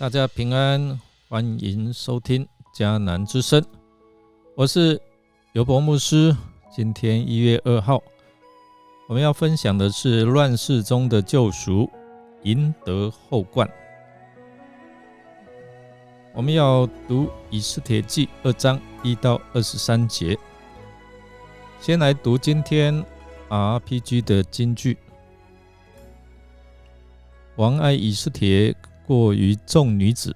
大家平安，欢迎收听迦南之声，我是尤伯牧师。今天1月2号，我们要分享的是乱世中的救赎，赢得后冠。我们要读以斯帖记2章1到23节。先来读今天 RPG 的金句。王爱以斯帖过于众女子，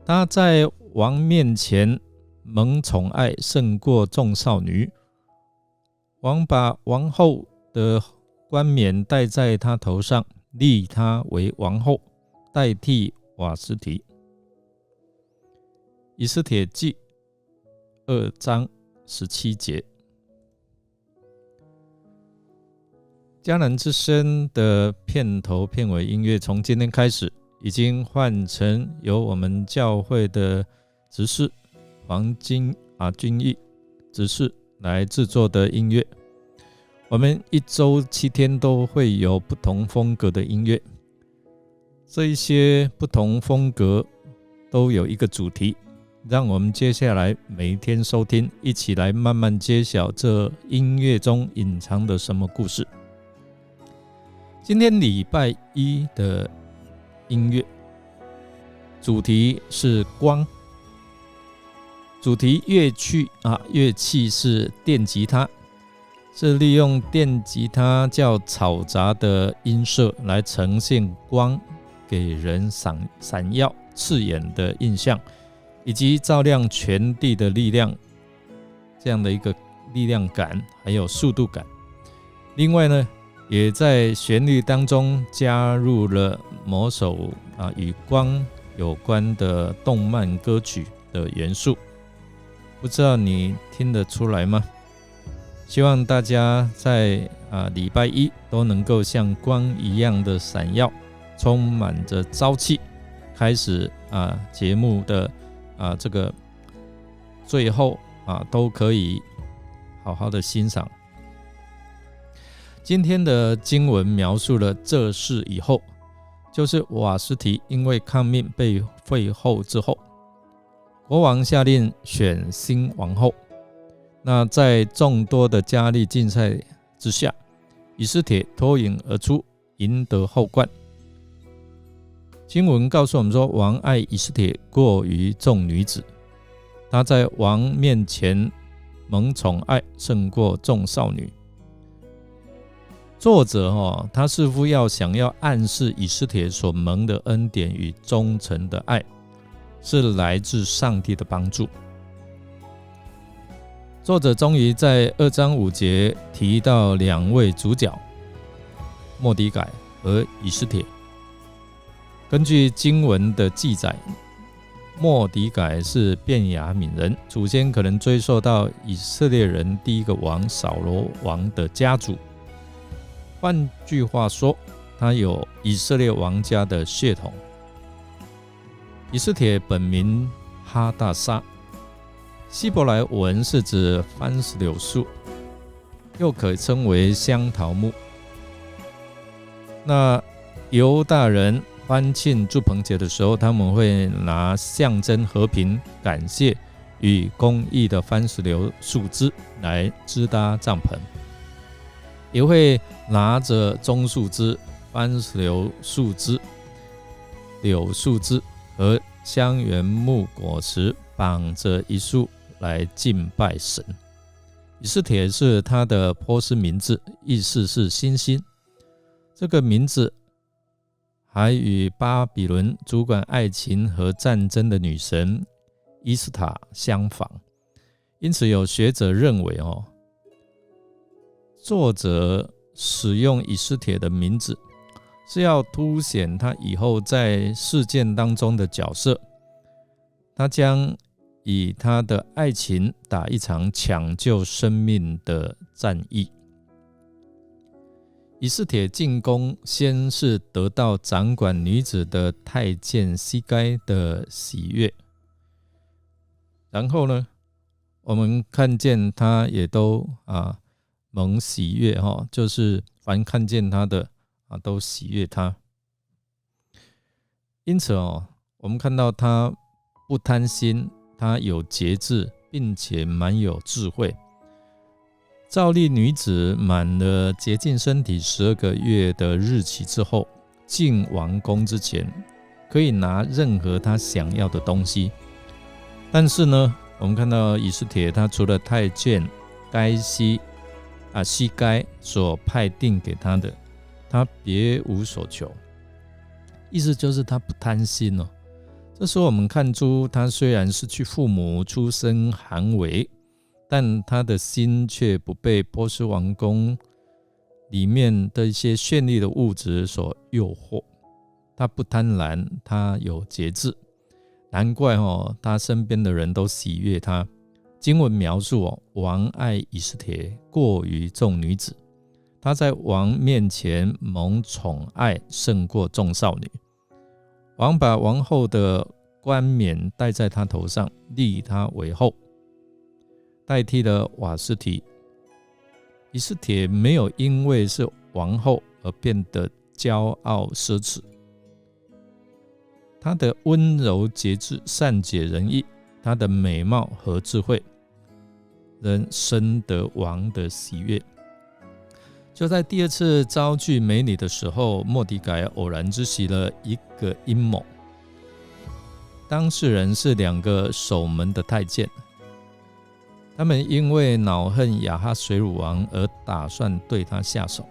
她在王面前蒙宠爱胜过众少女。王把王后的冠冕戴在她头上，立她为王后，代替瓦实提。以斯帖记2章17节。迦南之声的片头片尾音乐从今天开始已经换成由我们教会的执事黄君义执事来制作的音乐。我们1周7天都会有不同风格的音乐，这一些不同风格都有一个主题，让我们接下来每一天收听，一起来慢慢揭晓这音乐中隐藏的什么故事。今天礼拜一的音乐主题是光，主题乐器是电吉他，是利用电吉他较嘈杂的音色来呈现光，给人闪耀刺眼的印象，以及照亮全地的力量，这样的一个力量感还有速度感。另外呢，也在旋律当中加入了某首与光有关的动漫歌曲的元素，不知道你听得出来吗？希望大家在礼拜一都能够像光一样的闪耀，充满着朝气，开始节目的这个最后都可以好好的欣赏。今天的经文描述了这事以后，就是瓦实提因为抗命被废后之后，国王下令选新王后。那在众多的佳丽竞赛之下，以斯帖脱颖而出，赢得后冠。经文告诉我们说，王爱以斯帖过于众女子，她在王面前蒙宠爱胜过众少女。作者他似乎想要暗示以斯帖所蒙的恩典与忠诚的爱是来自上帝的帮助。作者终于在2章5节提到2位主角，末底改和以斯帖。根据经文的记载，末底改是便雅悯人，祖先可能追溯到以色列人第一个王扫罗王的家族。换句话说，他有以色列王家的血统。以斯帖本名哈大沙，希伯来文是指番石榴树，又可称为香桃木。那犹大人欢庆住棚节的时候，他们会拿象征和平、感谢与公义的番石榴树枝来支搭帐篷，也会拿着棕树枝、番石榴树枝、柳树枝和香橼木果实绑着一束来敬拜神。以斯帖是他的波斯名字，意思是星星。这个名字还与巴比伦主管爱情和战争的女神伊斯塔相仿，因此有学者认为作者使用以斯帖的名字是要凸显他以后在事件当中的角色，他将以他的爱情打一场抢救生命的战役。以斯帖进宫，先是得到掌管女子的太监西该的喜悦，然后呢，我们看见他也都蒙喜悦，就是凡看见他的都喜悦他。因此我我们看到他不贪心，他有节制，并且蛮有智慧。照例女子满了洁净身体12个月的日期之后，进王宫之前，可以拿任何她想要的东西。但是呢，我们看到以斯帖，他除了太监西该所派定给他的，他别无所求。意思就是他不贪心哦。这时候我们看出，他虽然失去父母，出身寒微，但他的心却不被波斯王宫里面的一些绚丽的物质所诱惑。他不贪婪，他有节制，难怪他身边的人都喜悦他。经文描述王爱以斯帖过于众女子，他在王面前蒙宠爱胜过众少女。王把王后的冠冕戴在他头上，立他为后，代替了瓦实提。以斯帖没有因为是王后而变得骄傲奢侈，她的温柔节制、善解人意，她的美貌和智慧，仍深得王的喜悦。就在第2次招聚美女的时候，末底改偶然知悉了一个阴谋。当事人是2个守门的太监，他们因为恼恨亚哈水乳王而打算对他下手。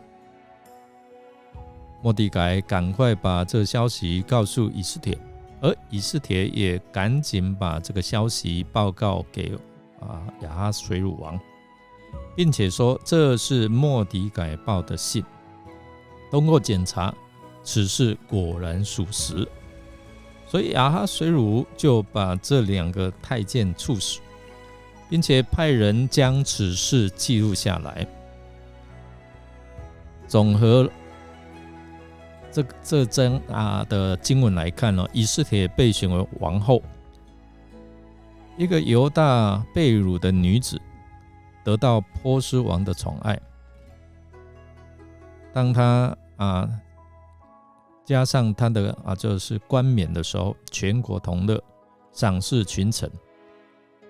末底改赶快把这个消息告诉以斯帖，而以斯帖也赶紧把这个消息报告给亚哈水乳王，并且说这是末底改报的信。通过检查，此事果然属实，所以亚哈水乳就把这2个太监处死，并且派人将此事记录下来。总和这章的经文来看，以斯帖被选为王后，一个犹大被掳的女子得到波斯王的宠爱。当她加上她的就是冠冕的时候，全国同乐，赏识群臣。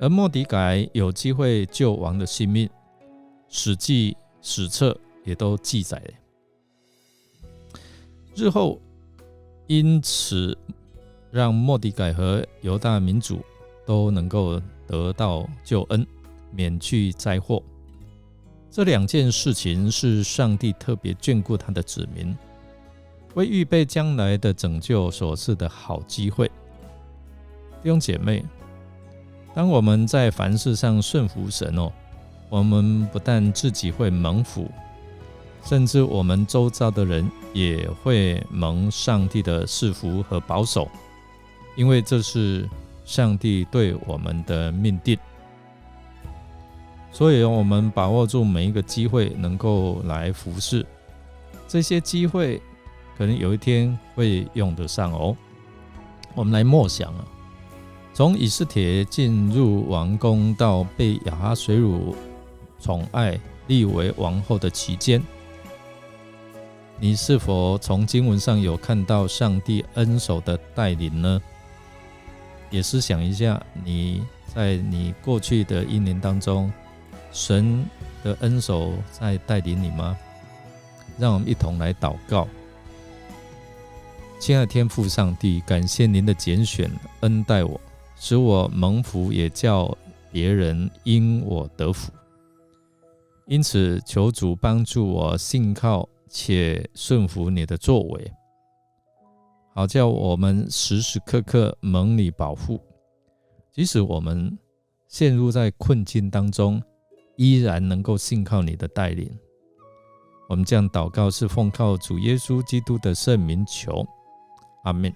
而末底改有机会救王的性命，史记史册也都记载了。日后因此让末底改和犹大民族都能够得到救恩，免去灾祸。这2件事情是上帝特别眷顾他的子民，为预备将来的拯救所赐的好机会。弟兄姐妹，当我们在凡事上顺服神我们不但自己会蒙福，甚至我们周遭的人也会蒙上帝的赐福和保守，因为这是上帝对我们的命定。所以我们把握住每一个机会，能够来服侍。这些机会可能有一天会用得上我们来默想从以斯帖进入王宫到被亚哈水乳宠爱立为王后的期间，你是否从经文上有看到上帝恩手的带领呢？也思想一下，你在你过去的1年当中，神的恩手在带领你吗？让我们一同来祷告。亲爱的天父上帝，感谢您的拣选恩待我，使我蒙福，也叫别人因我得福。因此求主帮助我信靠且顺服你的作为，好叫我们时时刻刻蒙你保护，即使我们陷入在困境当中，依然能够信靠你的带领。我们这样祷告是奉靠主耶稣基督的圣名求，阿们。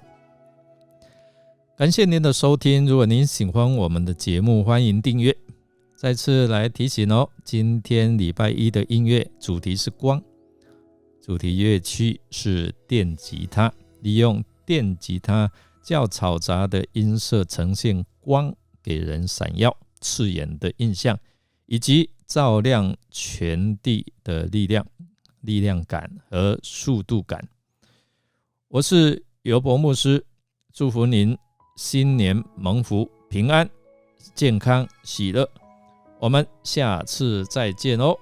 感谢您的收听，如果您喜欢我们的节目，欢迎订阅。再次来提醒今天礼拜一的音乐主题是光，主题乐器是电吉他，利用电吉他较嘈杂的音色呈现光，给人闪耀刺眼的印象，以及照亮全地的力量感和速度感。我是尤伯牧师，祝福您新年蒙福、平安、健康、喜乐。我们下次再见哦。